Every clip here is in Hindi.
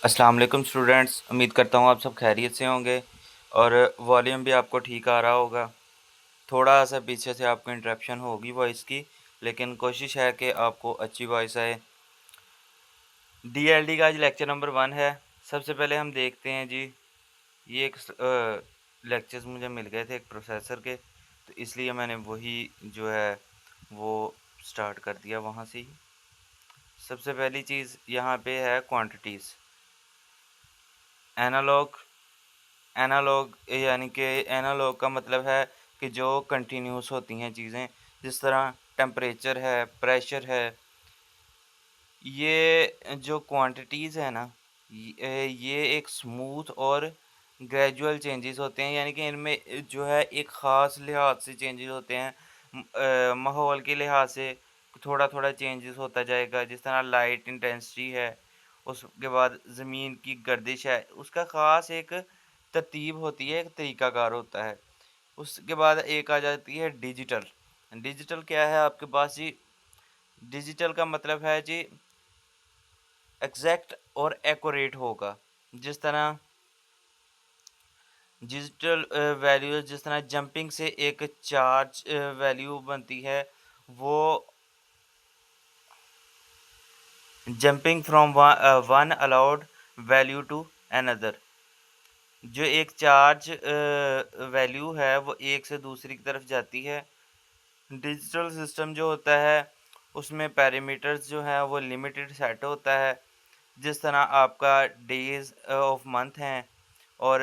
अस्सलाम वालेकुम स्टूडेंट्स, उम्मीद करता हूँ आप सब खैरियत से होंगे और वॉल्यूम भी आपको ठीक आ रहा होगा। थोड़ा सा पीछे से आपको इंटरप्शन होगी वॉइस की, लेकिन कोशिश है कि आपको अच्छी वॉइस आए। डीएलडी का आज लेक्चर नंबर 1 है। सबसे पहले हम देखते हैं जी, ये एक लेक्चर्स मुझे मिल गए थे एक प्रोसेसर के, तो इसलिए मैंने वही जो है वो स्टार्ट कर दिया वहाँ से ही। सबसे पहली चीज़ यहाँ पे है क्वांटिटीज़। एनालॉग एनालॉग यानी कि एनालॉग का मतलब है कि जो कंटिन्यूस होती हैं चीज़ें, जिस तरह टेम्परेचर है, प्रेशर है। ये जो क्वांटिटीज़ है ना, ये एक स्मूथ और ग्रेजुअल चेंजेस होते हैं, यानी कि इनमें जो है एक ख़ास लिहाज से चेंजेस होते हैं। माहौल के लिहाज से थोड़ा थोड़ा चेंजेस होता जाएगा। जिस तरह लाइट इंटेंसिटी है, उसके बाद ज़मीन की गर्दिश है, उसका ख़ास एक तरतीब होती है, एक तरीक़ाकार होता है। उसके बाद एक आ जाती है डिजिटल। डिजिटल क्या है आपके पास जी? डिजिटल का मतलब है जी एग्जैक्ट और एक्यूरेट होगा। जिस तरह डिजिटल वैल्यूज, जिस तरह जंपिंग से एक चार्ज वैल्यू बनती है, वो jumping from one allowed value to another. जो एक चार्ज वैल्यू है वो एक से दूसरी की तरफ जाती है। डिजिटल सिस्टम जो होता है उसमें पैरामीटर्स जो है वो लिमिटेड सेट होता है। जिस तरह आपका डेज ऑफ मंथ हैं और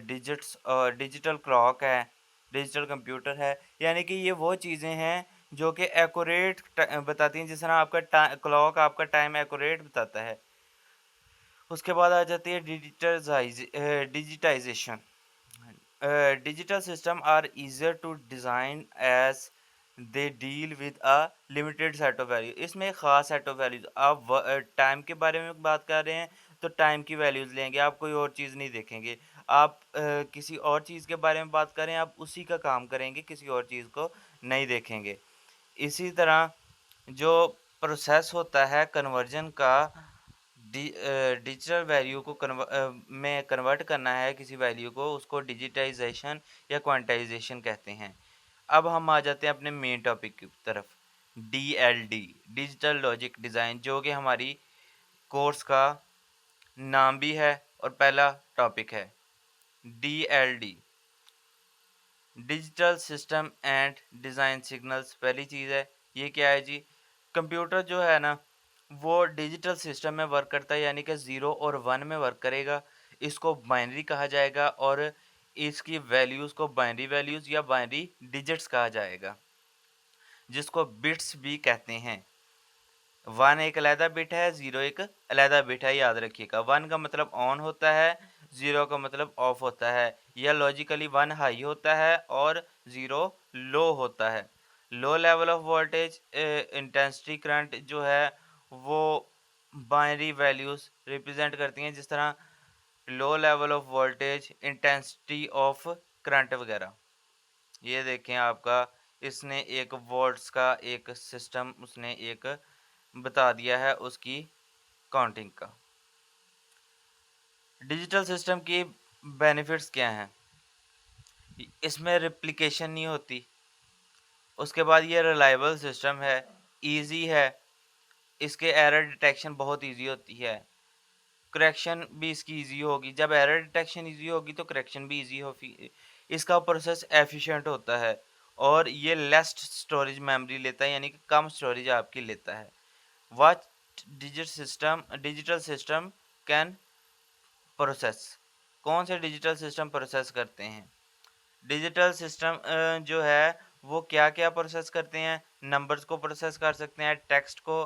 डिजिटल क्लॉक है, डिजिटल कंप्यूटर है, यानी कि ये वो चीज़ें हैं जो कि एक्यूरेट बताती हैं। जिस तरह आपका क्लॉक आपका टाइम एक्यूरेट बताता है। उसके बाद आ जाती है digitization. Digital system are easier to design as they deal with a limited set of value. इसमें एक ख़ास सेट ऑफ वैल्यूज। आप टाइम के बारे में बात कर रहे हैं तो टाइम की वैल्यूज़ लेंगे, आप कोई और चीज़ नहीं देखेंगे। आप किसी और चीज़ के बारे में बात करें, आप उसी का काम करेंगे, किसी और चीज़ को नहीं देखेंगे। इसी तरह जो प्रोसेस होता है कन्वर्जन का, डिजिटल वैल्यू को में कन्वर्ट करना है किसी वैल्यू को, उसको डिजिटाइजेशन या क्वांटाइजेशन कहते हैं। अब हम आ जाते हैं अपने मेन टॉपिक की तरफ। डीएलडी, डिजिटल लॉजिक डिज़ाइन, जो कि हमारी कोर्स का नाम भी है और पहला टॉपिक है। DLD, digital system and design signals, पहली चीज़ है। ये क्या है जी? कंप्यूटर जो है ना, वो डिजिटल सिस्टम में वर्क करता है, यानी कि 0 और 1 में वर्क करेगा। इसको बाइनरी कहा जाएगा और इसकी वैल्यूज़ को बाइनरी वैल्यूज़ या बाइनरी डिजिट्स कहा जाएगा, जिसको बिट्स भी कहते हैं। 1 एक अलहदा बिट है, 0 एक अलहदा बिट है, याद रखिएगा। 1 का मतलब ऑन होता है, 0 का मतलब ऑफ होता है। या लॉजिकली 1 हाई होता है और 0 लो होता है। Low level of voltage intensity current जो है वो बाइनरी वैल्यूज रिप्रेजेंट करती हैं। जिस तरह low level of voltage, intensity of current वगैरह। ये देखें आपका, इसने एक वोल्ट्स का एक सिस्टम उसने एक बता दिया है उसकी काउंटिंग का। डिजिटल सिस्टम की बेनिफिट्स क्या हैं? इसमें रिप्लिकेशन नहीं होती। उसके बाद ये रिलायबल सिस्टम है, इजी है, इसके एरर डिटेक्शन बहुत इजी होती है, करेक्शन भी इसकी इजी होगी। जब एरर डिटेक्शन इजी होगी तो करेक्शन भी इजी होगी। इसका प्रोसेस एफिशिएंट होता है और ये लेस स्टोरेज मेमोरी लेता है, यानी कि कम स्टोरेज आपकी लेता है। What digital system can process, कौन से डिजिटल सिस्टम प्रोसेस करते हैं? डिजिटल सिस्टम जो है वो क्या क्या प्रोसेस करते हैं? नंबर्स को प्रोसेस कर सकते हैं, टेक्स्ट को,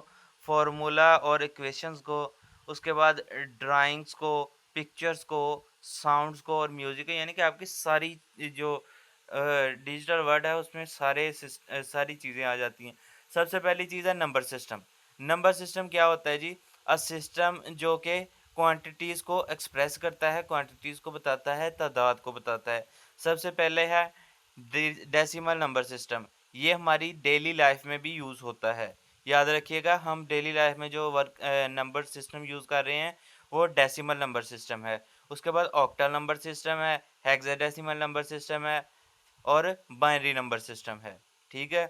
फार्मूला और इक्वेशंस को, उसके बाद ड्राइंग्स को, पिक्चर्स को, साउंड्स को और म्यूजिक को, यानी कि आपकी सारी जो डिजिटल वर्ड है उसमें सारी चीज़ें आ जाती हैं। सबसे पहली चीज़ है नंबर सिस्टम। नंबर सिस्टम क्या होता है जी? अ सिस्टम जो कि क्वांटिटीज़ को एक्सप्रेस करता है, क्वांटिटीज़ को बताता है, तादाद को बताता है। सबसे पहले है डेसिमल नंबर सिस्टम। ये हमारी डेली लाइफ में भी यूज़ होता है। याद रखिएगा, हम डेली लाइफ में जो वर्क नंबर सिस्टम यूज़ कर रहे हैं वो डेसिमल नंबर सिस्टम है। उसके बाद ऑक्टल नंबर सिस्टम है, हेक्साडेसिमल नंबर सिस्टम है और बाइनरी नंबर सिस्टम है। ठीक है,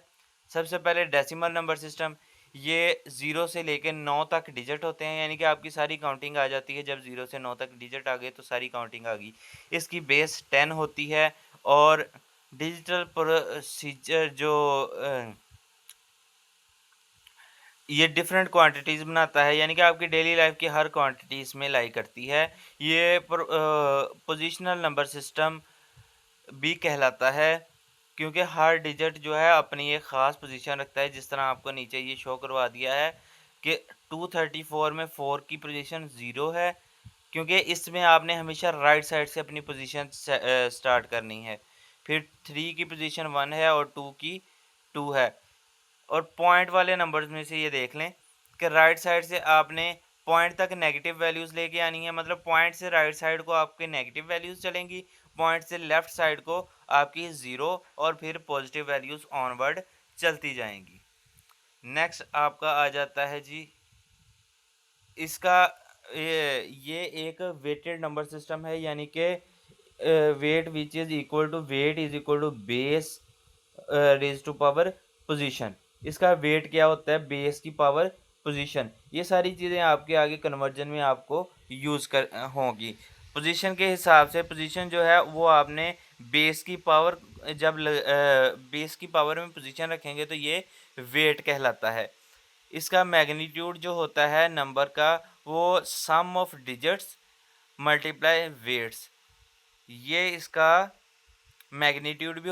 सबसे पहले डेसिमल नंबर सिस्टम, ये 0 से लेके 9 तक डिजिट होते हैं, यानी कि आपकी सारी काउंटिंग आ जाती है। जब 0 से 9 तक डिजिट आ गए तो सारी काउंटिंग आ गई। इसकी बेस 10 होती है और डिजिटल प्रोसीजर जो ये डिफरेंट क्वांटिटीज़ बनाता है, यानी कि आपकी डेली लाइफ की हर क्वांटिटी इसमें लाई करती है। ये पोजिशनल नंबर सिस्टम भी कहलाता है, क्योंकि हर डिजिट जो है अपनी एक ख़ास पोजीशन रखता है। जिस तरह आपको नीचे ये शो करवा दिया है कि 234 में 4 की पोजीशन 0 है, क्योंकि इसमें आपने हमेशा राइट साइड से अपनी पोजीशन स्टार्ट करनी है। फिर 3 की पोजीशन 1 है और 2 की 2 है। और पॉइंट वाले नंबर्स में से ये देख लें कि राइट साइड से आपने पॉइंट तक नेगेटिव वैल्यूज़ लेके आनी है, मतलब पॉइंट से राइट साइड को आपके नेगेटिव वैल्यूज़ चलेंगी, पॉइंट से लेफ्ट साइड को आपकी 0 और फिर पॉजिटिव वैल्यूज़ ऑनवर्ड चलती जाएंगी। नेक्स्ट आपका आ जाता है जी इसका ये एक वेटेड नंबर सिस्टम है, यानी कि weight which is equal to weight is equal to base raise to power position. इसका वेट क्या होता है? बेस की पावर पोजीशन। ये सारी चीज़ें आपके आगे कन्वर्जन में आपको यूज़ कर होंगी। पोजीशन के हिसाब से पोजीशन जो है वो आपने बेस की पावर, जब बेस की पावर में पोजीशन रखेंगे तो ये वेट कहलाता है। इसका मैग्नीट्यूड जो होता है नंबर का, वो सम ऑफ डिजिट्स मल्टीप्लाई वेट्स। ये इसका मैग्नीट्यूड भी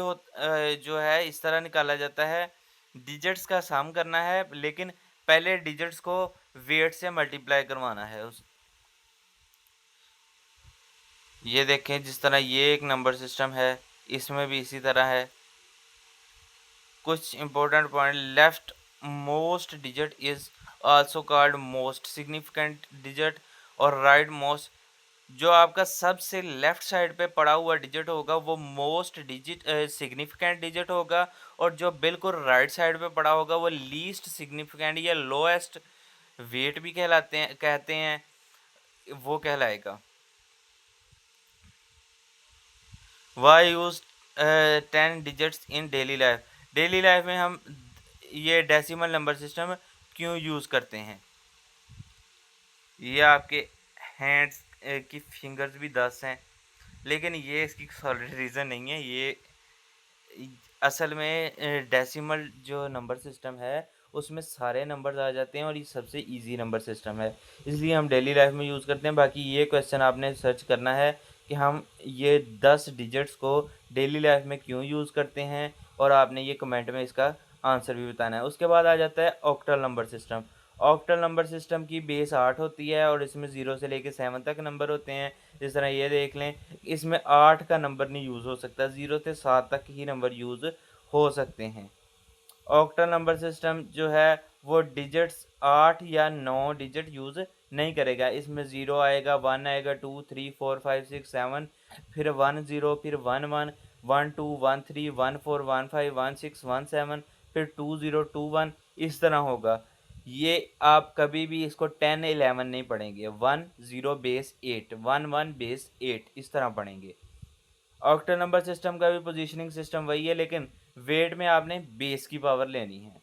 जो है इस तरह निकाला जाता है, डिजिट्स का सम करना है, लेकिन पहले डिजिट्स को वेट से मल्टीप्लाई करवाना है उस। ये देखें जिस तरह ये एक नंबर सिस्टम है, इसमें भी इसी तरह है। कुछ important point, left most digit is also called most significant digit और राइट मोस्ट। जो आपका सबसे लेफ्ट साइड पे पड़ा हुआ डिजिट होगा वो मोस्ट डिजिट सिग्निफिकेंट डिजिट होगा, और जो बिल्कुल राइट साइड पे पड़ा होगा वो लीस्ट सिग्निफिकेंट या लोएस्ट वेट भी कहते हैं वो कहलाएगा। Why use 10 digits in daily life. Daily life में हम ये डेसिमल नंबर सिस्टम क्यों यूज़ करते हैं? ये आपके हैंड्स की फिंगर्स भी 10 हैं, लेकिन ये इसकी सॉलिड रीज़न नहीं है। ये असल में डेसिमल जो नंबर सिस्टम है उसमें सारे नंबर्स आ जाते हैं और ये सबसे इजी नंबर सिस्टम है, इसलिए हम डेली लाइफ में यूज़ करते हैं। बाकी ये क्वेश्चन आपने सर्च करना है कि हम ये 10 डिजिट्स को डेली लाइफ में क्यों यूज़ करते हैं, और आपने ये कमेंट में इसका आंसर भी बताना है। उसके बाद आ जाता है octal number system. Octal number system की बेस 8 होती है और इसमें 0 से लेकर 7 तक नंबर होते हैं। जिस तरह ये देख लें, इसमें 8 का नंबर नहीं यूज़ हो सकता, 0 से 7 तक ही नंबर यूज़ हो सकते हैं। ऑक्टल नंबर सिस्टम जो है वो डिजिट्स 8 या 9 डिजिट यूज़ नहीं करेगा। इसमें 0 आएगा, 1 आएगा, 2 3 4 5 6 7, फिर 1 0, फिर 1 1 1 2 1 3 1 4 1 5 1 6 1 7, फिर 2 0 2 1, इस तरह होगा। ये आप कभी भी इसको 10 11 नहीं पढ़ेंगे, 1 0 बेस 8 1 1 बेस 8 इस तरह पढ़ेंगे। ऑक्टल नंबर सिस्टम का भी पोजीशनिंग सिस्टम वही है, लेकिन वेट में आपने बेस की पावर लेनी है।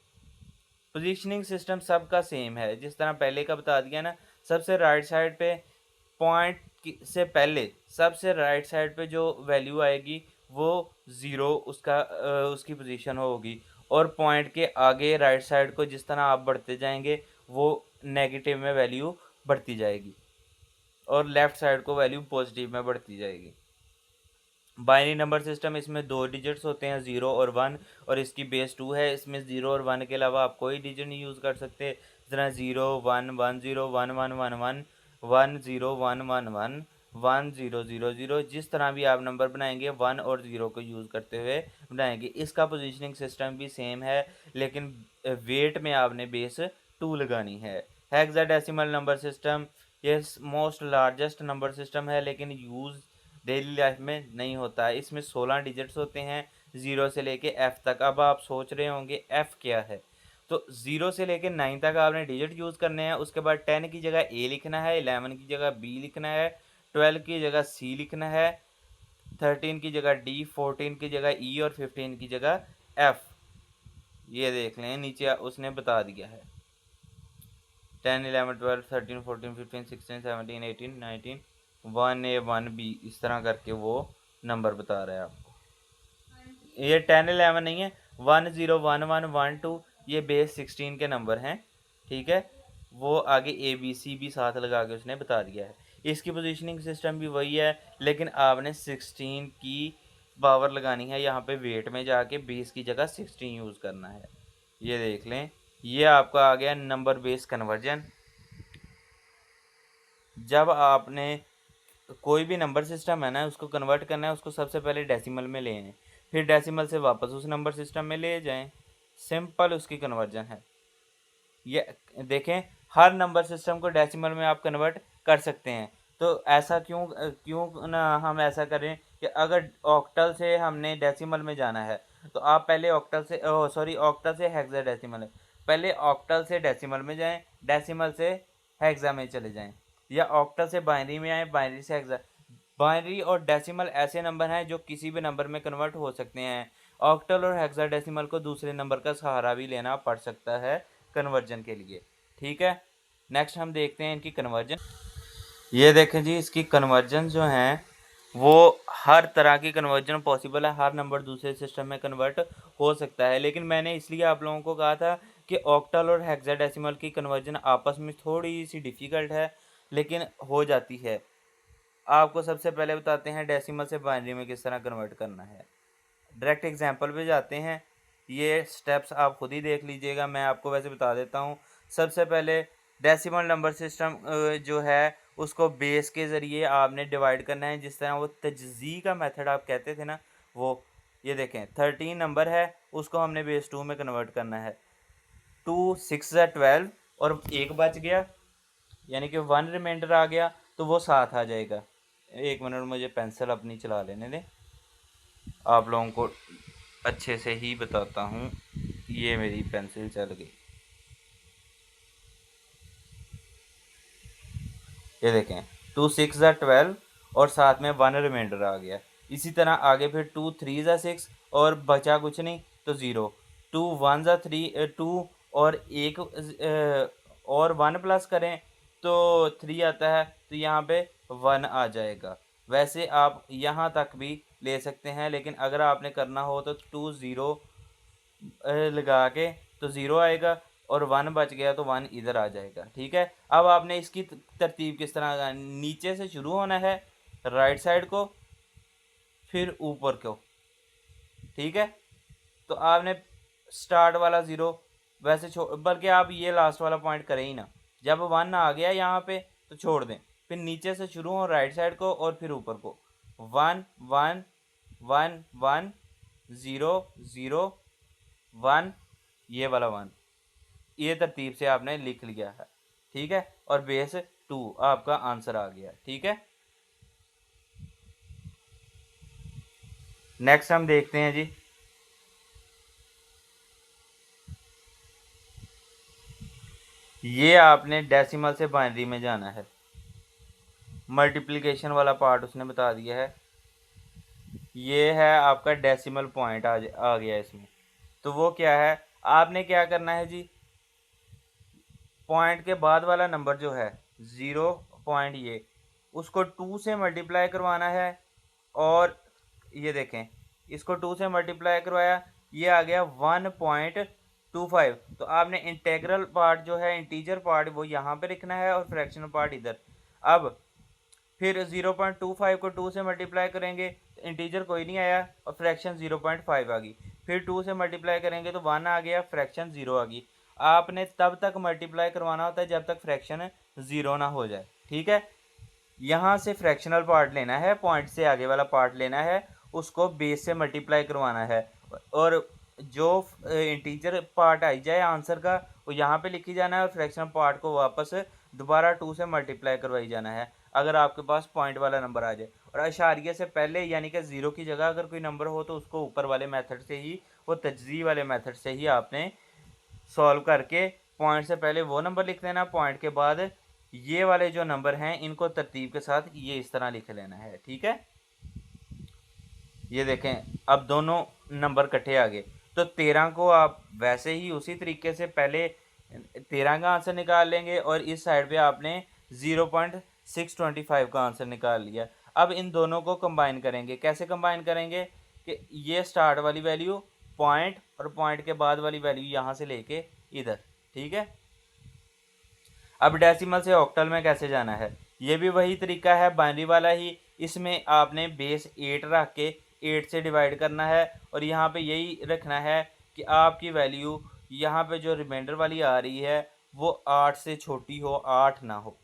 पोजीशनिंग सिस्टम सबका सेम है, जिस तरह पहले का बता दिया ना। सबसे राइट साइड पे पॉइंट से पहले सबसे राइट साइड पे जो वैल्यू आएगी वो 0 उसकी पोजीशन होगी, और पॉइंट के आगे राइट साइड को जिस तरह आप बढ़ते जाएंगे वो नेगेटिव में वैल्यू बढ़ती जाएगी, और लेफ़्ट साइड को वैल्यू पॉजिटिव में बढ़ती जाएगी। बाइनरी नंबर सिस्टम, इसमें 2 डिजिट्स होते हैं 0 और 1, और इसकी बेस 2 है। इसमें 0 और 1 के अलावा आप कोई डिजिट नहीं यूज़ कर सकते। जितना 0 1 1 0 1 1 1 1 1 0 1 1 1 1 0 0 0, जिस तरह भी आप नंबर बनाएंगे 1 और 0 को यूज़ करते हुए बनाएंगे। इसका पोजीशनिंग सिस्टम भी सेम है, लेकिन वेट में आपने बेस 2 लगानी है। हेक्साडेसिमल नंबर सिस्टम ये मोस्ट लार्जेस्ट नंबर सिस्टम है, लेकिन यूज़ डेली लाइफ में नहीं होता है। इसमें 16 डिजिट्स होते हैं 0 से लेके F तक। अब आप सोच रहे होंगे F क्या है? तो 0 से लेकर 9 तक आपने डिजिट यूज़ करने हैं। उसके बाद 10 की जगह ए लिखना है, 11 की जगह बी लिखना है, 12 की जगह सी लिखना है, 13 की जगह डी, 14 की जगह ई और 15 की जगह एफ। ये देख लें नीचे उसने बता दिया है 10, 11, 12, 13, 14, 15, 16, 17, 18, 19, 1A 1B इस तरह करके वो नंबर बता रहा है आपको। ये 10, 11 नहीं है, 1, 0, 1, 1, 1, 2 ये बेस 16 के नंबर हैं, ठीक है। वो आगे ABC भी साथ लगा के उसने बता दिया है। इसकी पोजीशनिंग सिस्टम भी वही है, लेकिन आपने 16 की पावर लगानी है यहाँ पे वेट में जाके, बेस की जगह 16 यूज़ करना है। ये देख लें, ये आपका आ गया नंबर बेस कन्वर्जन। जब आपने कोई भी नंबर सिस्टम है ना उसको कन्वर्ट करना है, उसको सबसे पहले डेसिमल में ले आएँ, फिर डेसिमल से वापस उस नंबर सिस्टम में ले जाएं। सिंपल उसकी कन्वर्जन है। ये देखें, हर नंबर सिस्टम को डेसिमल में आप कन्वर्ट कर सकते हैं। तो ऐसा क्यों ना हम ऐसा करें कि अगर ऑक्टल से हमने डेसिमल में जाना है तो आप पहले ऑक्टल से हेक्साडेसिमल है, पहले ऑक्टल से डेसिमल में जाएं, डेसिमल से हेक्सा में चले जाएं, या ऑक्टल से बाइनरी में आए, बाइनरी से हेक्सा। बाइनरी और डेसिमल ऐसे नंबर हैं जो किसी भी नंबर में कन्वर्ट हो सकते हैं। ऑक्टल और हेक्साडेसिमल को दूसरे नंबर का सहारा भी लेना पड़ सकता है कन्वर्जन के लिए, ठीक है। नेक्स्ट हम देखते हैं इनकी कन्वर्जन। ये देखें जी, इसकी कन्वर्जन जो हैं वो हर तरह की कन्वर्जन पॉसिबल है, हर नंबर दूसरे सिस्टम में कन्वर्ट हो सकता है। लेकिन मैंने इसलिए आप लोगों को कहा था कि ऑक्टल और हेक्साडेसिमल की कन्वर्जन आपस में थोड़ी सी डिफ़िकल्ट है, लेकिन हो जाती है। आपको सबसे पहले बताते हैं डेसिमल से बाइनरी में किस तरह कन्वर्ट करना है। डायरेक्ट एग्जांपल पे जाते हैं, ये स्टेप्स आप खुद ही देख लीजिएगा, मैं आपको वैसे बता देता हूँ। सबसे पहले डेसिमल नंबर सिस्टम जो है उसको बेस के ज़रिए आपने डिवाइड करना है, जिस तरह वो तजज़ी का मेथड आप कहते थे ना वो। ये देखें 13 नंबर है, उसको हमने बेस 2 में कन्वर्ट करना है। 2 6 12 और एक बच गया, यानी कि 1 रिमाइंडर आ गया, तो वो 7 आ जाएगा। एक मिनट मुझे पेंसिल अपनी चला लेने दें, आप लोगों को अच्छे से ही बताता हूँ। ये मेरी पेंसिल चल गई, ये देखें 2 6 12 और साथ में 1 रिमाइंडर आ गया। इसी तरह आगे फिर 2 3 6 और बचा कुछ नहीं तो 0, 2 1 3 2 और एक और 1 प्लस करें तो 3 आता है, तो यहाँ पे 1 आ जाएगा। वैसे आप यहाँ तक भी ले सकते हैं, लेकिन अगर आपने करना हो तो 2 0 लगा के तो 0 आएगा और 1 बच गया तो 1 इधर आ जाएगा, ठीक है। अब आपने इसकी तरतीब किस तरह, नीचे से शुरू होना है, राइट साइड को, फिर ऊपर को, ठीक है। तो आपने स्टार्ट वाला 0 वैसे बल्कि आप ये लास्ट वाला पॉइंट करें ही ना, जब 1 आ गया यहाँ पे तो छोड़ दें, फिर नीचे से शुरू हो राइट साइड को और फिर ऊपर को, 1 1 1 1 0 0 1, ये वाला 1, ये तरतीब से आपने लिख लिया है, ठीक है। और बेस 2 आपका आंसर आ गया, ठीक है। नेक्स्ट हम देखते हैं जी, ये आपने डेसिमल से बाइनरी में जाना है। मल्टीप्लिकेशन वाला पार्ट उसने बता दिया है। ये है आपका डेसिमल पॉइंट आ गया इसमें। तो वो क्या है, आपने क्या करना है जी, पॉइंट के बाद वाला नंबर जो है 0 पॉइंट, ये उसको 2 से मल्टीप्लाई करवाना है। और ये देखें, इसको 2 से मल्टीप्लाई करवाया, ये आ गया 1.25। तो आपने इंटेग्रल पार्ट जो है, इंटीजर पार्ट, वो यहाँ पे लिखना है और फ्रैक्शनल पार्ट इधर। अब फिर 0.25 को 2 से मल्टीप्लाई करेंगे, इंटीजर कोई नहीं आया और फ्रैक्शन 0.5 आ गई। फिर 2 से मल्टीप्लाई करेंगे तो 1 आ गया, फ्रैक्शन 0 आ गई। आपने तब तक मल्टीप्लाई करवाना होता है जब तक फ्रैक्शन 0 ना हो जाए, ठीक है। यहाँ से फ्रैक्शनल पार्ट लेना है, पॉइंट से आगे वाला पार्ट लेना है, उसको बेस से मल्टीप्लाई करवाना है, और जो इंटीजर पार्ट आई जाए आंसर का वो यहाँ पे लिखी जाना है, और फ्रैक्शनल पार्ट को वापस दोबारा 2 से मल्टीप्लाई करवाई जाना है, अगर आपके पास पॉइंट वाला नंबर आ जाए। और अशारिये से पहले यानी कि 0 की जगह अगर कोई नंबर हो तो उसको ऊपर वाले मेथड से ही, वो तजज़ी वाले मेथड से ही आपने सॉल्व करके पॉइंट से पहले वो नंबर लिख देना, पॉइंट के बाद ये वाले जो नंबर हैं इनको तरतीब के साथ ये इस तरह लिख लेना है। ठीक है, ये देखें अब दोनों नंबर इकट्ठे आ गए। तो 13 को आप वैसे ही उसी तरीके से पहले 13 का आंसर निकाल लेंगे और इस साइड पे आपने 0.625 का आंसर निकाल लिया। अब इन दोनों को कंबाइन करेंगे। कैसे कंबाइन करेंगे कि ये स्टार्ट वाली वैल्यू पॉइंट और पॉइंट के बाद वाली वैल्यू यहाँ से लेके इधर। ठीक है, अब डेसिमल से ऑक्टल में कैसे जाना है, ये भी वही तरीका है, बाइनरी वाला ही। इसमें आपने बेस 8 रख के 8 से डिवाइड करना है और यहाँ पे यही रखना है कि आपकी वैल्यू यहाँ पे जो रिमाइंडर वाली आ रही है वो 8 से छोटी हो, 8 ना हो।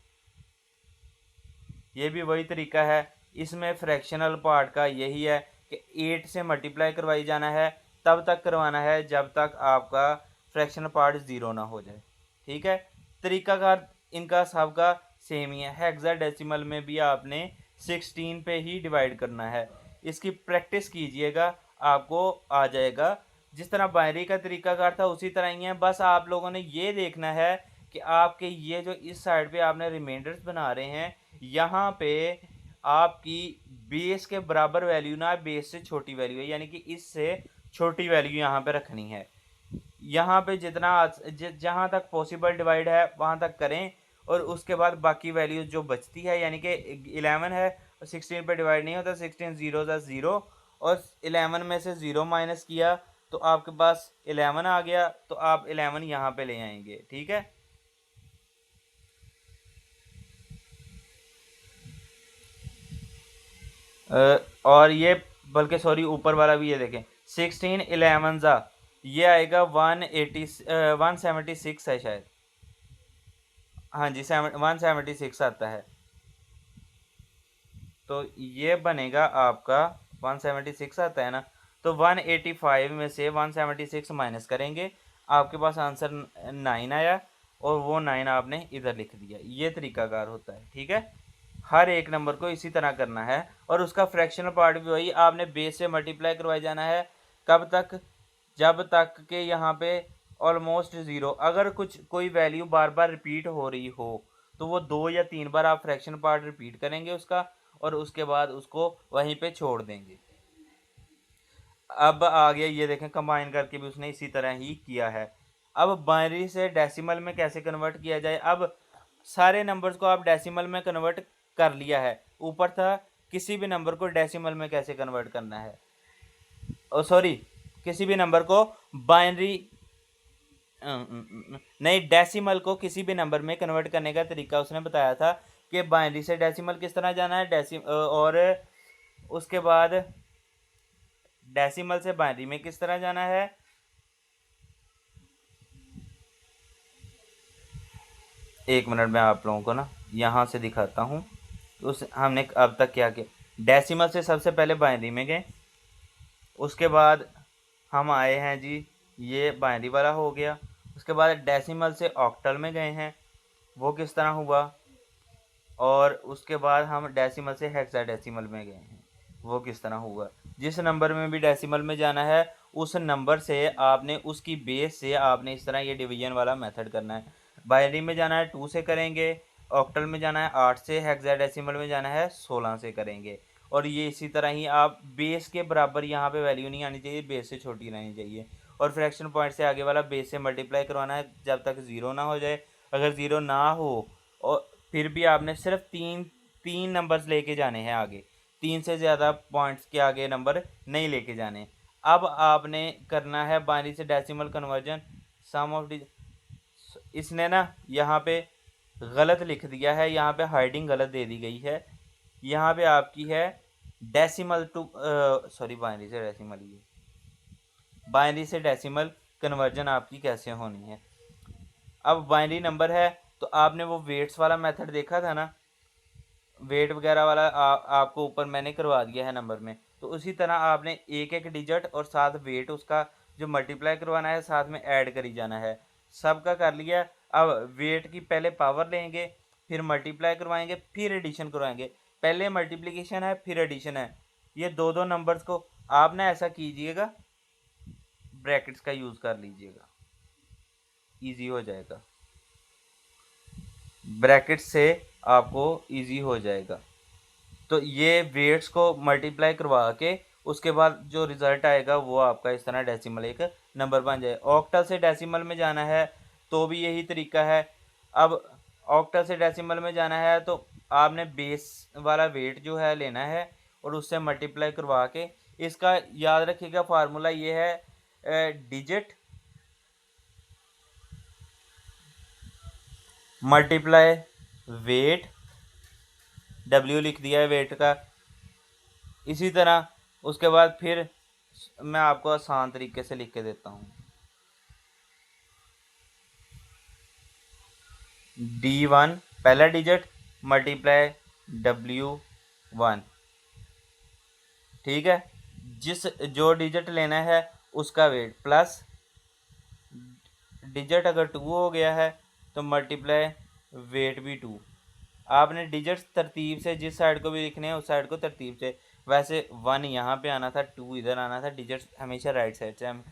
ये भी वही तरीका है। इसमें फ्रैक्शनल पार्ट का यही है कि 8 से मल्टीप्लाई करवाई जाना है, तब तक करवाना है जब तक आपका फ्रैक्शनल पार्ट ज़ीरो ना हो जाए। ठीक है, तरीकाकार इनका सबका सेम ही है। हेक्साडेसिमल में भी आपने 16 पे ही डिवाइड करना है। इसकी प्रैक्टिस कीजिएगा, आपको आ जाएगा। जिस तरह बाइनरी का तरीकाकार था उसी तरह ही है, बस आप लोगों ने ये देखना है कि आपके ये जो इस साइड पे आपने रिमाइंडर्स बना रहे हैं, यहाँ पे आपकी बेस के बराबर वैल्यू ना बेस से छोटी वैल्यू है, यानी कि इससे छोटी वैल्यू यहाँ पे रखनी है। यहाँ पे जितना जहाँ तक पॉसिबल डिवाइड है वहाँ तक करें और उसके बाद बाकी वैल्यू जो बचती है, यानी कि 11 है 16 पे डिवाइड नहीं होता, 16 जीरो ज़ा ज़ीरो और 11 में से ज़ीरो माइनस किया तो आपके पास 11 आ गया, तो आप 11 यहाँ पे ले आएंगे। ठीक है, और ये बल्कि सॉरी ऊपर वाला भी ये देखें 16 11 ज़ा ये आएगा 176 है शायद। हाँ जी 176 आता है, तो ये बनेगा आपका 176 आता है ना, तो 185 में से 176 माइनस करेंगे, आपके पास आंसर 9 आया और वो 9 आपने इधर लिख दिया। ये तरीकाकार होता है। ठीक है, हर एक नंबर को इसी तरह करना है और उसका फ्रैक्शनल पार्ट भी वही, आपने बेस से मल्टीप्लाई करवाई जाना है। कब तक, जब तक के यहाँ पे ऑलमोस्ट ज़ीरो। अगर कुछ कोई वैल्यू बार बार रिपीट हो रही हो तो वो 2 या 3 बार आप फ्रैक्शन पार्ट रिपीट करेंगे उसका और उसके बाद उसको वहीं पे छोड़ देंगे। अब आ गया, ये देखें कंबाइन करके भी उसने इसी तरह ही किया है। अब बाइनरी से डेसिमल में कैसे कन्वर्ट किया जाए। अब सारे नंबर्स को आप डेसिमल में कन्वर्ट कर लिया है, ऊपर था किसी भी नंबर को डेसिमल में कैसे कन्वर्ट करना है, ओ सॉरी किसी भी नंबर को बाइनरी नहीं डेसिमल को किसी भी नंबर में कन्वर्ट करने का तरीका उसने बताया था कि बाइनरी से डेसिमल किस तरह जाना है, और उसके बाद डेसिमल से बाइनरी में किस तरह जाना है। एक मिनट में आप लोगों को ना यहाँ से दिखाता हूँ उस हमने अब तक क्या किया। डेसिमल से सबसे पहले बाइनरी में गए, उसके बाद हम आए हैं जी ये बाइनरी वाला हो गया, उसके बाद डेसिमल से ऑक्टल में गए हैं, वो किस तरह हुआ, और उसके बाद हम डेसिमल से हेक्साडेसिमल में गए हैं, वो किस तरह हुआ। जिस नंबर में भी डेसिमल में जाना है उस नंबर से आपने उसकी बेस से आपने इस तरह ये डिवीजन वाला मेथड करना है। बाइनरी में जाना है 2 से करेंगे, ऑक्टल में जाना है 8 से, हेक्साडेसिमल में जाना है 16 से करेंगे। और ये इसी तरह ही आप बेस के बराबर यहाँ पे वैल्यू नहीं आनी चाहिए, बेस से छोटी रहनी चाहिए। और फ्रैक्शन पॉइंट से आगे वाला बेस से मल्टीप्लाई करवाना है जब तक ज़ीरो ना हो जाए। अगर ज़ीरो ना हो और फिर भी आपने सिर्फ तीन नंबर्स लेके जाने हैं आगे, 3 से ज़्यादा पॉइंट्स के आगे नंबर नहीं लेके जाने। अब आपने करना है बाइनरी से डेसिमल कन्वर्जन। सम ऑफ इसने ना यहाँ पे गलत लिख दिया है, यहाँ पे हाइडिंग गलत दे दी गई है। यहाँ पे आपकी है डेसिमल टू सॉरी बाइनरी से डेसिमल, ये बाइनरी से डेसिमल कन्वर्जन आपकी कैसे होनी है। अब बाइनरी नंबर है तो आपने वो वेट्स वाला मेथड देखा था ना, वेट वगैरह वाला आपको ऊपर मैंने करवा दिया है नंबर में, तो उसी तरह आपने एक एक डिजिट और साथ वेट उसका जो मल्टीप्लाई करवाना है साथ में ऐड करी जाना है। सबका कर लिया। अब वेट की पहले पावर लेंगे, फिर मल्टीप्लाई करवाएंगे, फिर एडिशन करवाएंगे। पहले मल्टीप्लिकेशन है फिर एडिशन है, ये दो दो नंबर्स को आप ना ऐसा कीजिएगा, ब्रैकेट्स का यूज़ कर लीजिएगा। इजी हो जाएगा, ब्रैकेट से आपको इजी हो जाएगा। तो ये वेट्स को मल्टीप्लाई करवा के उसके बाद जो रिजल्ट आएगा वो आपका इस तरह डेसिमल एक नंबर बन जाए। ऑक्टल से डेसिमल में जाना है तो भी यही तरीका है। अब ऑक्टल से डेसिमल में जाना है तो आपने बेस वाला वेट जो है लेना है और उससे मल्टीप्लाई करवा के, इसका याद रखिएगा फार्मूला ये है, डिजिट मल्टीप्लाई वेट, डब्ल्यू लिख दिया है वेट का। इसी तरह उसके बाद फिर मैं आपको आसान तरीके से लिख के देता हूँ, D1 पहला डिजिट मल्टीप्लाई W1, ठीक है। जो डिजिट लेना है उसका वेट प्लस डिजिट अगर 2 हो गया है तो मल्टीप्लाई वेट भी 2। आपने डिजिट्स तरतीब से जिस साइड को भी लिखने हैं उस साइड को तरतीब से, वैसे 1 यहाँ पे आना था, 2 इधर आना था। डिजिट्स हमेशा राइट साइड से हम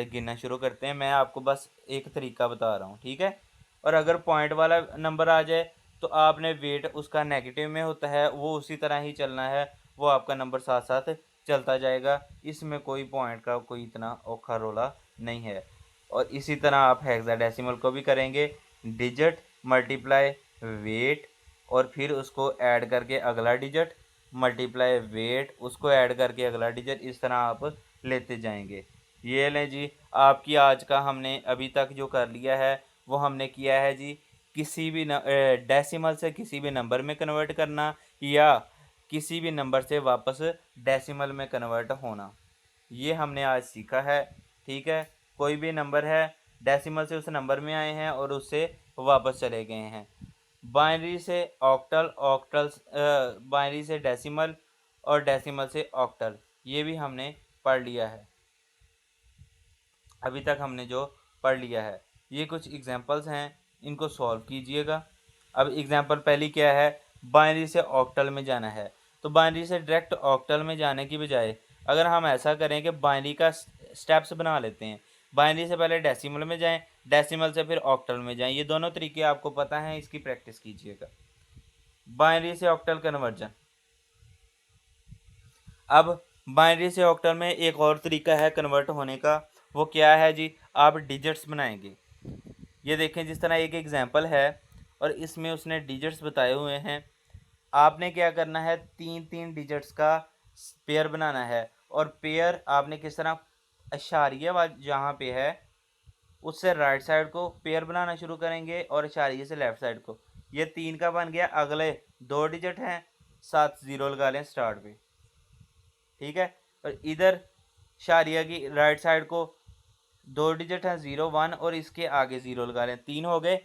गिनना शुरू करते हैं। मैं आपको बस एक तरीका बता रहा हूँ, ठीक है। और अगर पॉइंट वाला नंबर आ जाए तो आपने वेट उसका नेगेटिव में होता है, वो उसी तरह ही चलना है, वो आपका नंबर साथ साथ चलता जाएगा। इसमें कोई पॉइंट का कोई इतना औखा रोला नहीं है। और इसी तरह आप हेक्साडेसिमल को भी करेंगे, डिजिट मल्टीप्लाई वेट और फिर उसको ऐड करके अगला डिजिट मल्टीप्लाई वेट, उसको ऐड करके अगला डिजिट, इस तरह आप लेते जाएंगे। ये लें जी, आपकी आज का हमने अभी तक जो कर लिया है वो हमने किया है जी, किसी भी डेसिमल से किसी भी नंबर में कन्वर्ट करना या किसी भी नंबर से वापस डेसिमल में कन्वर्ट होना, ये हमने आज सीखा है, ठीक है। कोई भी नंबर है, डेसिमल से उस नंबर में आए हैं और उससे वापस चले गए हैं। बाइनरी से ऑक्टल, ऑक्टल बाइनरी से डेसिमल और डेसिमल से ऑक्टल, ये भी हमने पढ़ लिया है अभी तक हमने जो पढ़ लिया है। ये कुछ एग्जांपल्स हैं, इनको सॉल्व कीजिएगा। अब एग्जांपल पहली क्या है, बाइनरी से ऑक्टल में जाना है। तो बाइनरी से डायरेक्ट ऑक्टल में जाने की बजाय अगर हम ऐसा करें कि बाइनरी का स्टेप्स बना लेते हैं, बाइनरी से पहले डेसिमल में जाएं, डेसिमल से फिर ऑक्टल में जाएं। ये दोनों तरीके आपको पता हैं, इसकी प्रैक्टिस कीजिएगा। बाइनरी से ऑक्टल कन्वर्जन। अब बाइनरी से ऑक्टल में एक और तरीका है कन्वर्ट होने का, वो क्या है जी, आप डिजिट्स बनाएंगे। ये देखें, जिस तरह एक एग्जांपल है और इसमें उसने डिजिट्स बताए हुए हैं। आपने क्या करना है, 3-3 डिजिट्स का पेयर बनाना है। और पेयर आपने किस तरह, इशारिया जहाँ पे है उससे राइट साइड को पेयर बनाना शुरू करेंगे और इशारिये से लेफ्ट साइड को। ये 3 का बन गया, अगले 2 डिजिट हैं, 7 ज़ीरो लगा लें स्टार्ट पे, ठीक है। और इधर इशारिया की राइट साइड को 2 डिजिट है, 0 1 और इसके आगे 0 लगा लें, 3 हो गए।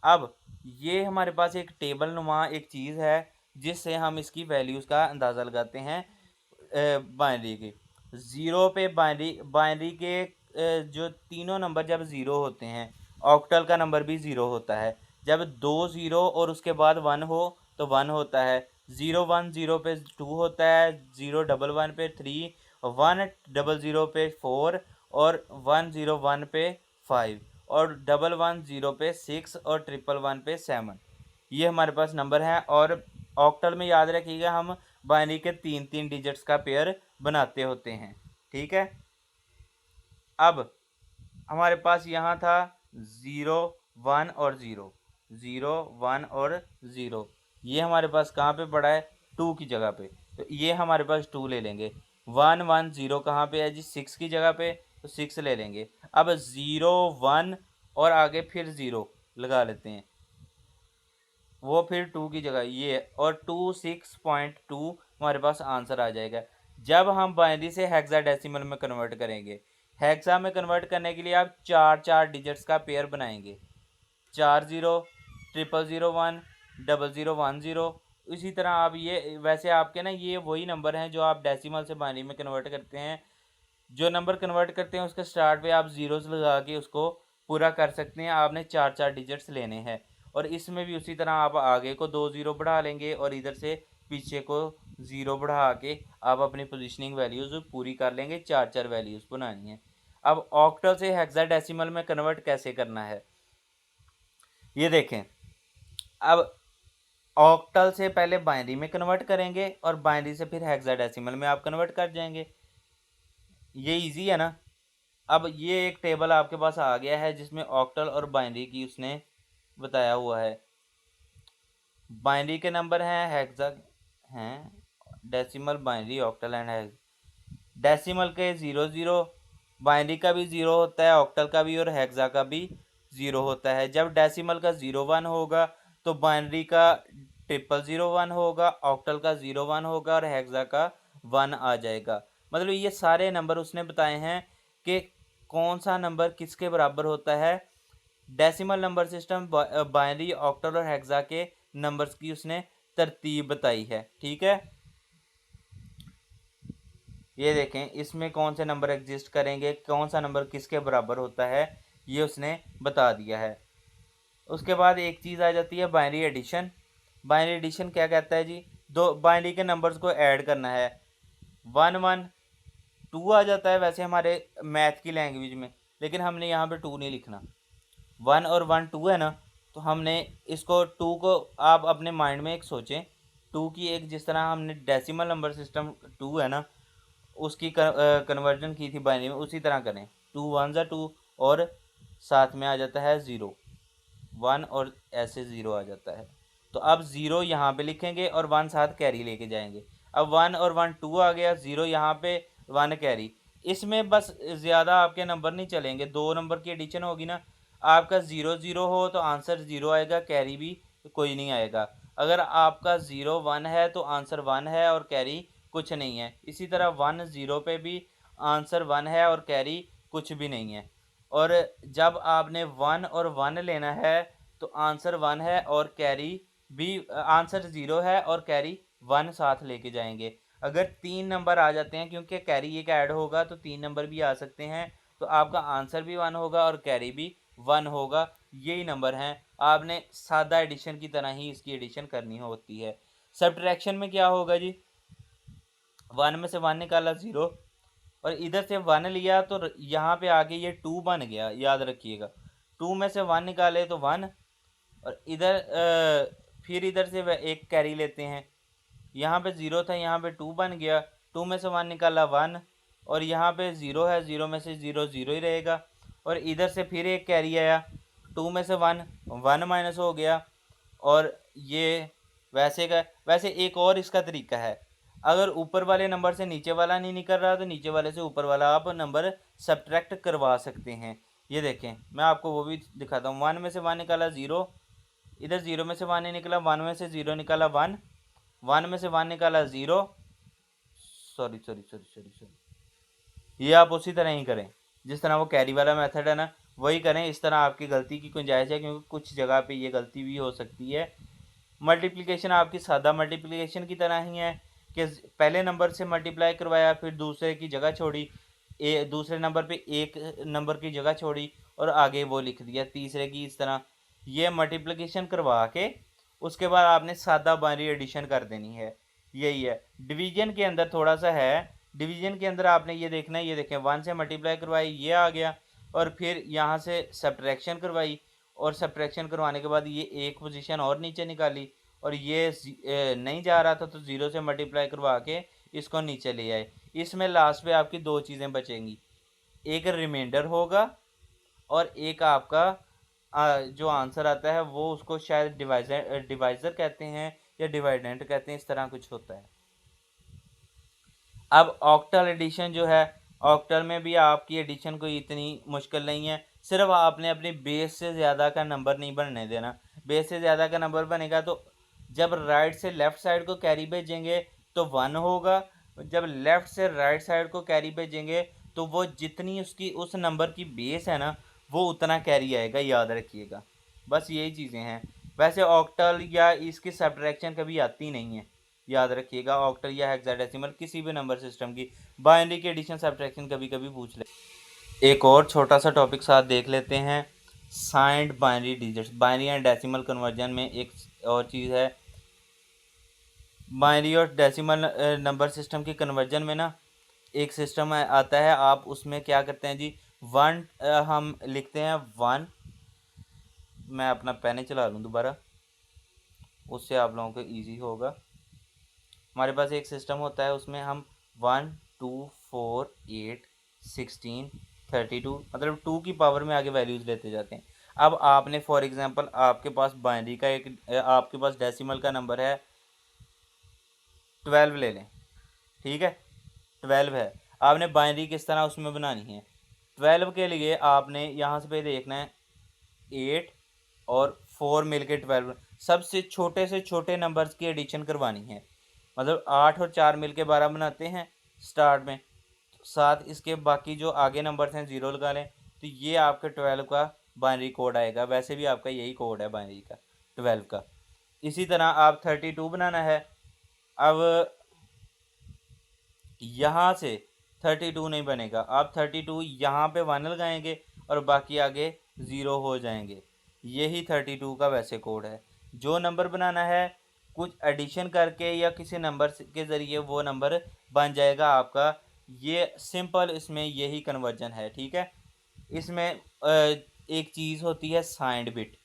अब ये हमारे पास एक टेबल नुमा एक चीज़ है जिससे हम इसकी वैल्यूज़ का अंदाज़ा लगाते हैं बाइनरी की। 0 पे बाइनरी के जो तीनों नंबर जब 0 होते हैं, ऑक्टल का नंबर भी 0 होता है। जब 2 0 और उसके बाद 1 हो तो 1 होता है। 0 1 0 पे 2 होता है, 0 1 1 पे 3, 1 0 0 पे 4 और 1 0 1 पे 5 और 1 1 0 पे 6 और 1 1 1 पे 7। ये हमारे पास नंबर हैं। और ऑक्टल में याद रखिएगा हम बाइनरी के 3-3 डिजिट्स का पेयर बनाते होते हैं, ठीक है। अब हमारे पास यहाँ था 0 1 और 0, 0 1 और 0। ये हमारे पास कहाँ पे पड़ा है, 2 की जगह पे, तो ये हमारे पास 2 ले लेंगे। 1 1 0 कहाँ पे है जी, 6 की जगह पे, तो 6 ले लेंगे। अब 0 1 और आगे फिर 0 लगा लेते हैं, वो फिर 2 की जगह ये, और 2 6.2 हमारे पास आंसर आ जाएगा। जब हम बाइनरी से हेक्साडेसिमल में कन्वर्ट करेंगे, हेक्सा में कन्वर्ट करने के लिए आप 4-4 डिजिट्स का पेयर बनाएंगे, 4 0 0 0 1 0 0 1 0। इसी तरह आप ये, वैसे आपके ना ये वही नंबर हैं जो आप डेसिमल से बाइनरी में कन्वर्ट करते हैं। जो नंबर कन्वर्ट करते हैं उसके स्टार्ट पे आप ज़ीरोज़ लगा के उसको पूरा कर सकते हैं। आपने 4-4 डिजिट्स लेने हैं और इसमें भी उसी तरह आप आगे को 2 ज़ीरो बढ़ा लेंगे और इधर से पीछे को 0 बढ़ा के आप अपनी पोजीशनिंग वैल्यूज़ पूरी कर लेंगे। 4-4 वैल्यूज़ बनानी है। अब ऑक्टल से हेक्साडेसिमल में कन्वर्ट कैसे करना है, ये देखें, अब ऑक्टल से पहले बाइनरी में कन्वर्ट करेंगे और बाइनरी से फिर हेक्साडेसिमल में आप कन्वर्ट कर जाएंगे। ये इजी है ना। अब ये एक टेबल आपके पास आ गया है जिसमें ऑक्टल और बाइनरी की उसने बताया हुआ है। बाइनरी के नंबर हैं, हेक्सा हैं, decimal, binary, octal and hex. Decimal के 00, बाइनरी का भी 0 होता है, ऑक्टल का भी और हेक्सा का भी 0 होता है। जब डेसिमल का 01 होगा तो बाइनरी का 0001 होगा, ऑक्टल का 01 होगा और हेक्सा का 1 आ जाएगा। मतलब ये सारे नंबर उसने बताए हैं कि कौन सा नंबर किसके बराबर होता है। Decimal number system binary, octal और हेक्सा के नंबर्स की उसने तरतीब बताई है। ठीक है, ये देखें इसमें कौन से नंबर एग्जिस्ट करेंगे, कौन सा नंबर किसके बराबर होता है, ये उसने बता दिया है। उसके बाद एक चीज़ आ जाती है बाइनरी एडिशन। बाइनरी एडिशन क्या कहता है जी, दो बाइनरी के नंबर्स को ऐड करना है। 1 1 2 आ जाता है वैसे हमारे मैथ की लैंग्वेज में, लेकिन हमने यहाँ पे 2 नहीं लिखना। 1 और 1 2 है ना, तो हमने इसको 2 को आप अपने माइंड में एक सोचें, 2 की एक जिस तरह हमने डेसिमल नंबर सिस्टम 2 है ना उसकी कन्वर्जन की थी बाइनरी में, उसी तरह करें। 2 1 ज़ा 2 और साथ में आ जाता है 0, 1 और ऐसे 0 आ जाता है। तो अब 0 यहाँ पे लिखेंगे और 1 साथ कैरी लेके जाएंगे। अब 1 और 1 2 आ गया, 0 यहाँ पे, 1 कैरी। इसमें बस ज़्यादा आपके नंबर नहीं चलेंगे, 2 नंबर की एडिशन होगी ना, आपका 0 0 हो तो आंसर 0 आएगा, कैरी भी कोई नहीं आएगा। अगर आपका 0 1 है तो आंसर 1 है और कैरी कुछ नहीं है। इसी तरह 1 0 पे भी आंसर 1 है और कैरी कुछ भी नहीं है। और जब आपने 1 और 1 लेना है तो आंसर 1 है और कैरी भी, आंसर 0 है और कैरी 1 साथ लेके जाएंगे। अगर 3 नंबर आ जाते हैं, क्योंकि कैरी एक ऐड होगा तो 3 नंबर भी आ सकते हैं, तो आपका आंसर भी 1 होगा और कैरी भी 1 होगा। यही नंबर हैं, आपने सादा एडिशन की तरह ही इसकी एडिशन करनी होती है। सब्ट्रैक्शन में क्या होगा जी, 1 में से 1 निकाला 0 और इधर से 1 लिया तो यहाँ पे आगे ये 2 बन गया, याद रखिएगा। 2 में से 1 निकाले तो 1 और इधर फिर इधर से एक कैरी लेते हैं, यहाँ पे 0 था, यहाँ पे 2 बन गया, 2 में से 1 निकाला 1 और यहाँ पे 0 है, 0 में से 0 0 ही रहेगा। और इधर से फिर एक कैरी आया, 2 में से 1 1 माइनस हो गया। और ये वैसे का वैसे एक और इसका तरीका है, अगर ऊपर वाले नंबर से नीचे वाला नहीं निकल रहा तो नीचे वाले से ऊपर वाला आप नंबर सब्ट्रैक्ट करवा सकते हैं। ये देखें मैं आपको वो भी दिखाता हूँ। 1 में से 1 निकाला 0, इधर 0 में से 1 नहीं निकला, 1 में से 0 निकाला 1, 1 में से 1 निकाला 0, sorry sorry sorry sorry sorry, ये आप उसी तरह ही करें जिस तरह वो कैरी वाला मेथड है ना, वही करें। इस तरह आपकी गलती की गुंजाइश है, क्योंकि कुछ जगह पे ये गलती भी हो सकती है। मल्टीप्लिकेशन आपकी सादा मल्टीप्लिकेशन की तरह ही है कि पहले नंबर से मल्टीप्लाई करवाया, फिर दूसरे की जगह छोड़ी, दूसरे नंबर पे एक नंबर की जगह छोड़ी और आगे वो लिख दिया तीसरे की। इस तरह ये मल्टीप्लिकेशन करवा के उसके बाद आपने सादा बाइनरी एडिशन कर देनी है। यही है। डिवीजन के अंदर थोड़ा सा है, डिवीजन के अंदर आपने ये देखना है, ये देखें 1 से मल्टीप्लाई करवाई, ये आ गया, और फिर यहाँ से सब्ट्रैक्शन करवाई और सब्ट्रैक्शन करवाने के बाद ये एक पोजीशन और नीचे निकाली और ये नहीं जा रहा था तो 0 से मल्टीप्लाई करवा के इसको नीचे ले आए। इसमें लास्ट पे आपकी दो चीज़ें बचेंगी, एक रिमाइंडर होगा और एक आपका जो आंसर आता है वो उसको शायद डिवाइज़र कहते हैं या डिवाइडेंट कहते हैं, इस तरह कुछ होता है। अब ऑक्टल एडिशन जो है, ऑक्टल में भी आपकी एडिशन कोई इतनी मुश्किल नहीं है, सिर्फ आपने अपनी बेस से ज़्यादा का नंबर नहीं बनने देना। बेस से ज़्यादा का नंबर बनेगा तो जब राइट से लेफ़्ट साइड को कैरी भेजेंगे तो 1 होगा, जब लेफ़्ट से राइट साइड को कैरी भेजेंगे तो वो जितनी उसकी उस नंबर की बेस है ना वो उतना कैरी आएगा, याद रखिएगा। बस यही चीज़ें हैं। वैसे ऑक्टल या इसकी सब्ट्रैक्शन कभी आती नहीं है, याद रखिएगा। ऑक्टल या हेक्साडेसिमल किसी भी नंबर सिस्टम की बाइनरी की एडिशन सब्ट्रैक्शन कभी कभी पूछ ले। एक और छोटा सा टॉपिक साथ देख लेते हैं, signed binary digits. Binary and decimal conversion में एक और चीज़ है, बाइनरी और डेसिमल नंबर सिस्टम की कन्वर्जन में ना एक सिस्टम आता है, आप उसमें क्या करते हैं जी, 1 हम लिखते हैं 1 मैं अपना पेन चला लूँ दोबारा, उससे आप लोगों को ईजी होगा। हमारे पास एक सिस्टम होता है, उसमें हम 1 2 4 8 16 32 मतलब 2 की पावर में आगे वैल्यूज़ लेते जाते हैं। अब आपने फॉर एग्जांपल आपके पास बाइनरी का आपके पास डेसिमल का नंबर है 12 ले लें, ठीक है, 12 है। आपने बाइनरी किस तरह उसमें बनानी है? 12 के लिए आपने यहाँ से पे देखना है 8 और 4 मिलके 12, सबसे छोटे से छोटे नंबर्स की एडिशन करवानी है। मतलब 8 और 4 मिलके 12 बनाते हैं स्टार्ट में, साथ इसके बाकी जो आगे नंबर्स हैं 0 लगा लें, तो ये आपके 12 का बाइनरी कोड आएगा। वैसे भी आपका यही कोड है बाइनरी का 12 का। इसी तरह आप 32 बनाना है। अब यहाँ से 32 नहीं बनेगा, आप 32 यहाँ पे 1 लगाएंगे और बाकी आगे 0 हो जाएंगे। यही 32 का वैसे कोड है। जो नंबर बनाना है कुछ एडिशन करके या किसी नंबर के ज़रिए वो नंबर बन जाएगा आपका। ये सिंपल इसमें यही कन्वर्जन है, ठीक है। इसमें एक चीज़ होती है साइंड बिट।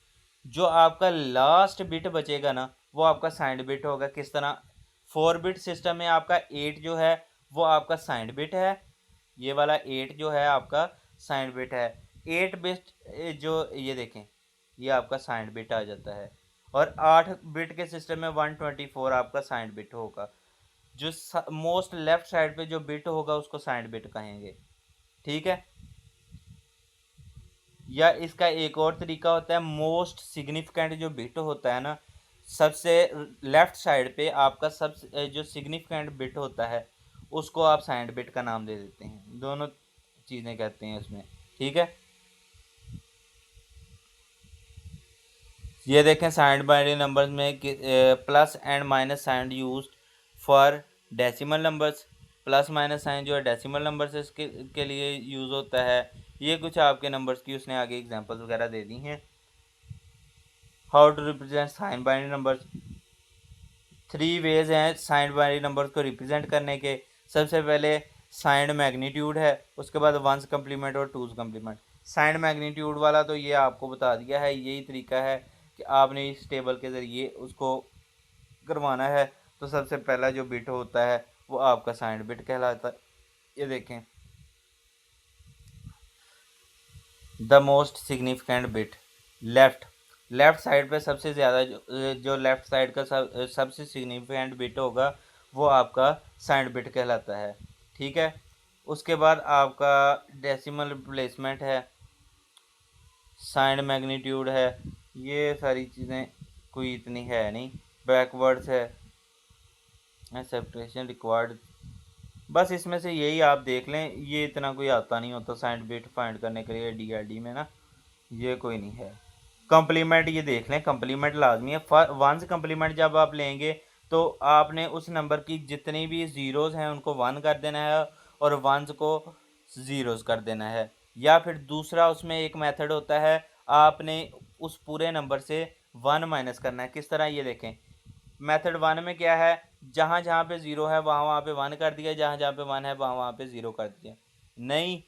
जो आपका लास्ट बिट बचेगा ना वो आपका साइंड बिट होगा। किस तरह? 4 बिट सिस्टम में आपका 8 जो है वो आपका साइंड बिट है। ये वाला 8 जो है आपका साइंड बिट है। 8 बिट जो ये देखें ये आपका साइंड बिट आ जाता है। और 8 बिट के सिस्टम में 124 आपका साइंड बिट होगा। जो मोस्ट लेफ्ट साइड पे जो बिट होगा उसको साइंड बिट कहेंगे, ठीक है। या इसका एक और तरीका होता है, मोस्ट सिग्निफिकेंट जो बिट होता है ना, सबसे लेफ्ट साइड पे आपका सबसे जो सिग्निफिकेंट बिट होता है उसको आप साइंड बिट का नाम दे देते हैं। दोनों चीज़ें कहते हैं उसमें, ठीक है। ये देखें साइंड बाइनरी नंबर्स में plus and minus sign use for decimal numbers. Plus minus sign जो है डेसिमल नंबर्स के लिए यूज़ होता है। ये कुछ आपके नंबर्स की उसने आगे एग्जांपल्स वगैरह दे दी हैं। How to represent sign binary numbers. 3 ways हैं साइन बाइनरी नंबर्स को रिप्रेजेंट करने के। सबसे पहले साइन मैग्नीट्यूड है, उसके बाद वंस कम्प्लीमेंट और टूज कम्प्लीमेंट। साइन मैग्नीट्यूड वाला तो ये आपको बता दिया है, यही तरीका है कि आपने इस टेबल के ज़रिए उसको करवाना है। तो सबसे पहला जो बिट होता है वो आपका साइन बिट कहलाता है। ये देखें the most significant bit left side पे सबसे ज़्यादा जो लेफ़्ट साइड का सबसे सिग्निफिकेंट बिट होगा वो आपका साइन बिट कहलाता है, ठीक है। उसके बाद आपका डेसिमल प्लेसमेंट है, साइन मैग्नीट्यूड है, ये सारी चीज़ें कोई इतनी है नहीं। बैकवर्ड्स है, सेपरेशन रिक्वायर्ड, बस इसमें से यही आप देख लें। ये इतना कोई आता नहीं होता साइंड बिट फाइंड करने के लिए डीआरडी में ना, ये कोई नहीं है। कंप्लीमेंट ये देख लें, कंप्लीमेंट लाजमी है। वंस कंप्लीमेंट जब आप लेंगे तो आपने उस नंबर की जितनी भी ज़ीरोज़ हैं उनको 1 कर देना है और वंस को ज़ीरोज़ कर देना है। या फिर दूसरा उसमें एक मेथड होता है, आपने उस पूरे नंबर से 1 माइनस करना है। किस तरह? ये देखें मेथड 1 में क्या है, जहाँ जहाँ पे 0 है वहाँ वहाँ पे 1 कर दिया, जहाँ जहाँ पे 1 है वहाँ वहाँ पे 0 कर दिया। नहीं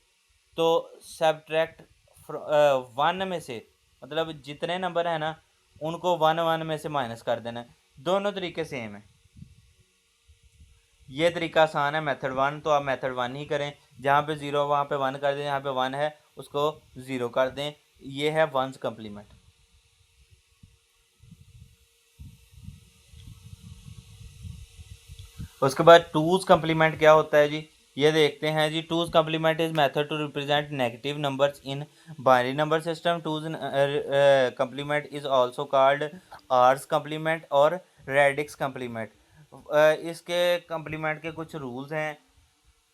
तो सब्ट्रैक्ट 1 में से, मतलब जितने नंबर है ना उनको 1 में से माइनस कर देना है। दोनों तरीके सेम है। ये तरीका आसान है मेथड 1, तो आप मेथड 1 ही करें। जहाँ पे 0 वहाँ पे 1 कर दें, जहाँ पे 1 है उसको 0 कर दें। ये है वंस कम्प्लीमेंट। उसके बाद टूज कम्प्लीमेंट क्या होता है जी, ये देखते हैं जी। Two's complement is method to represent negative numbers in binary number system. Two's complement is also called r's complement और रेडिक्स कम्प्लीमेंट। इसके कम्प्लीमेंट के कुछ रूल्स हैं।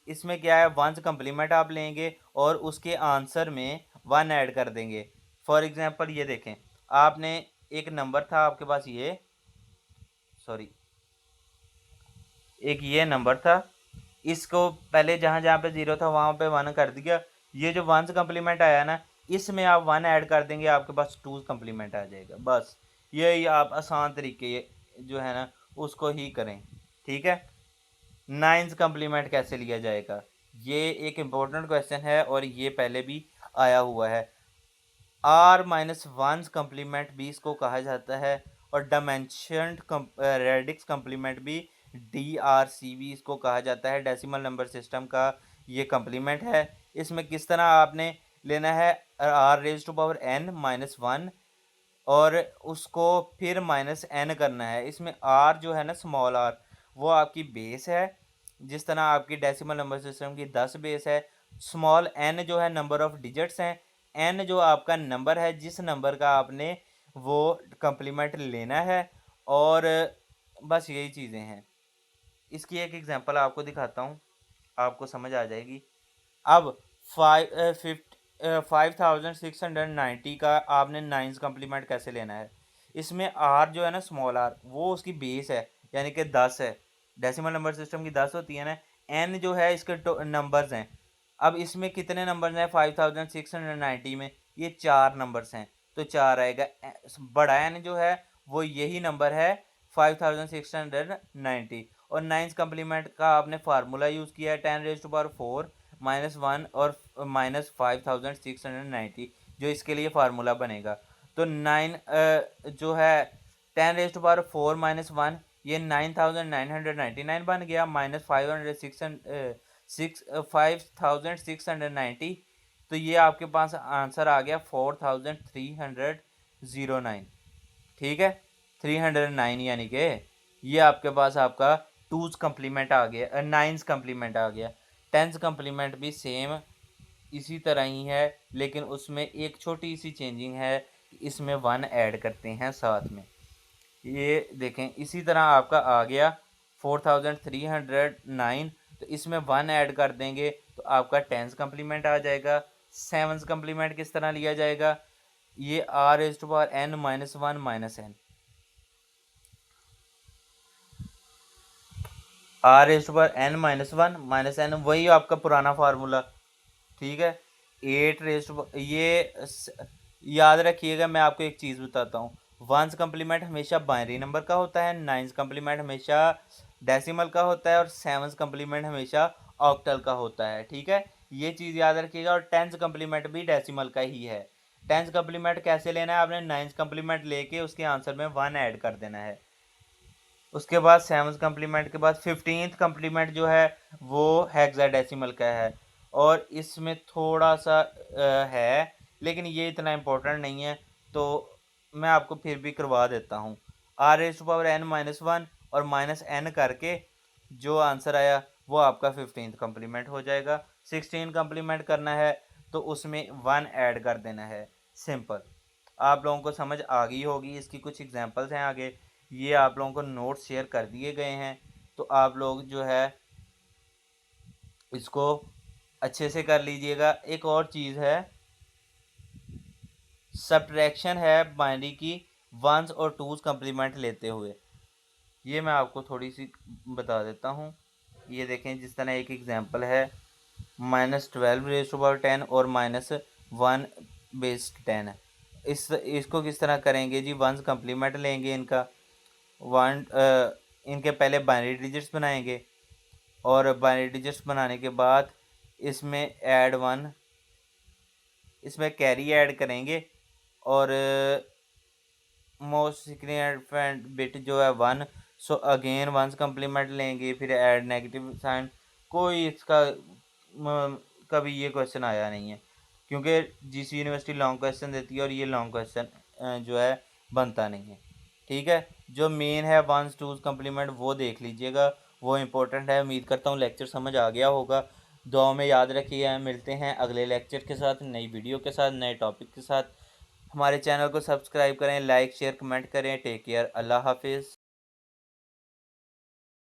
इसमें क्या है, वंस कम्प्लीमेंट आप लेंगे और उसके आंसर में 1 ऐड कर देंगे। फॉर एग्जांपल ये देखें, आपने एक नंबर था आपके पास, ये सॉरी एक ये नंबर था, इसको पहले जहाँ जहाँ पे 0 था वहाँ पे 1 कर दिया। ये जो वंस कम्प्लीमेंट आया ना इसमें आप 1 ऐड कर देंगे, आपके पास टूज कम्प्लीमेंट आ जाएगा। बस यही आप आसान तरीके जो है ना उसको ही करें, ठीक है। नाइन्स कम्प्लीमेंट कैसे लिया जाएगा, ये एक इम्पोर्टेंट क्वेश्चन है और ये पहले भी आया हुआ है। आर माइनस वन कम्प्लीमेंट भी इसको कहा जाता है, और डायमेंशनड रेडिक्स कम्प्लीमेंट भी DRC भी इसको कहा जाता है। डेसिमल नंबर सिस्टम का ये कम्प्लीमेंट है। इसमें किस तरह आपने लेना है, r raise to power n minus one और उसको फिर माइनस n करना है। इसमें r जो है ना, स्मॉल r, वो आपकी बेस है, जिस तरह आपकी डेसिमल नंबर सिस्टम की 10 बेस है। स्मॉल n जो है नंबर ऑफ डिजिट्स हैं, n जो आपका नंबर है जिस नंबर का आपने वो कम्प्लीमेंट लेना है, और बस यही चीज़ें हैं। इसकी एक एग्जांपल आपको दिखाता हूँ, आपको समझ आ जाएगी। अब 5690 का आपने नाइन्स कम्प्लीमेंट कैसे लेना है। इसमें r जो है ना, स्मॉल r, वो उसकी बेस है, यानी कि 10 है। डेसिमल नंबर सिस्टम की 10 होती है ना। n जो है इसके नंबर्स हैं। अब इसमें कितने नंबर्स हैं 5690 में, ये 4 नंबर्स हैं, तो 4 आएगा। बड़ा n जो है वो यही नंबर है 5690, और नाइन्स कम्प्लीमेंट का आपने फार्मूला यूज़ किया है 10 raise to power 4 minus one और माइनस 5690, जो इसके लिए फार्मूला बनेगा। तो 9 जो है 10 raise to power 4 minus one, ये 9999 बन गया, माइनस 5690, तो ये आपके पास आंसर आ गया 4309। ठीक है, 309, यानी कि ये आपके पास आपका टूज कम्प्लीमेंट आ गया, नाइन्स कम्प्लीमेंट आ गया। टेंस कम्प्लीमेंट भी सेम इसी तरह ही है, लेकिन उसमें एक छोटी सी चेंजिंग है, इसमें 1 ऐड करते हैं साथ में। ये देखें, इसी तरह आपका आ गया 4309, तो इसमें 1 ऐड कर देंगे तो आपका टेंस कम्प्लीमेंट आ जाएगा। सेवन्स कम्प्लीमेंट किस तरह लिया जाएगा, ये r raise to power n minus one minus n, r raise to power n minus one minus n, वही आपका पुराना फार्मूला। ठीक है, 8 रेज टू, ये याद रखिएगा। मैं आपको एक चीज़ बताता हूँ, वंस कम्प्लीमेंट हमेशा बाइनरी नंबर का होता है, नाइन्स कम्प्लीमेंट हमेशा डेसिमल का होता है, और सेवन्स कम्प्लीमेंट हमेशा ऑक्टल का होता है। ठीक है, ये चीज़ याद रखिएगा। और टेंस कम्प्लीमेंट भी डेसिमल का ही है। टेंस कम्प्लीमेंट कैसे लेना है, आपने नाइन्स कम्प्लीमेंट लेके उसके आंसर में 1 ऐड कर देना है। उसके बाद सेवन्थ कम्प्लीमेंट के बाद 15th कम्प्लीमेंट जो है वो हेक्साडेसिमल का है, और इसमें थोड़ा सा है, लेकिन ये इतना इम्पोर्टेंट नहीं है, तो मैं आपको फिर भी करवा देता हूँ। r raise to power n minus one और माइनस n करके जो आंसर आया वो आपका 15th कम्प्लीमेंट हो जाएगा। 16 कम्प्लीमेंट करना है तो उसमें 1 ऐड कर देना है। सिंपल, आप लोगों को समझ आ गई होगी। इसकी कुछ एग्जांपल्स हैं आगे, ये आप लोगों को नोट्स शेयर कर दिए गए हैं, तो आप लोग जो है इसको अच्छे से कर लीजिएगा। एक और चीज़ है, सब्ट्रैक्शन है बाइनरी की वंस और टूज कम्प्लीमेंट लेते हुए। ये मैं आपको थोड़ी सी बता देता हूँ। ये देखें, जिस तरह एक एग्जांपल है -12 रेज़ टू पावर 10 और -1 बेस 10। इसको किस तरह करेंगे जी, वंस कम्प्लीमेंट लेंगे इनका, वन इनके पहले बाइनरी डिजिट्स बनाएंगे, और बाइनरी डिजिट्स बनाने के बाद इसमें ऐड 1, इसमें कैरी ऐड करेंगे, और मोस्ट सिग्निफिकेंट बिट जो है 1, सो अगेन वंस कम्प्लीमेंट लेंगे, फिर ऐड नेगेटिव साइन। कोई इसका कभी ये क्वेश्चन आया नहीं है, क्योंकि जीसी यूनिवर्सिटी लॉन्ग क्वेश्चन देती है और ये लॉन्ग क्वेश्चन जो है बनता नहीं है। ठीक है, जो मेन है वंस टूज कम्प्लीमेंट वो देख लीजिएगा, वो इम्पोर्टेंट है। उम्मीद करता हूँ लेक्चर समझ आ गया होगा। दुआ में याद रखिए। मिलते हैं अगले लेक्चर के साथ, नई वीडियो के साथ, नए टॉपिक के साथ। हमारे चैनल को सब्सक्राइब करें, लाइक शेयर कमेंट करें। टेक केयर, अल्लाह हाफिज़।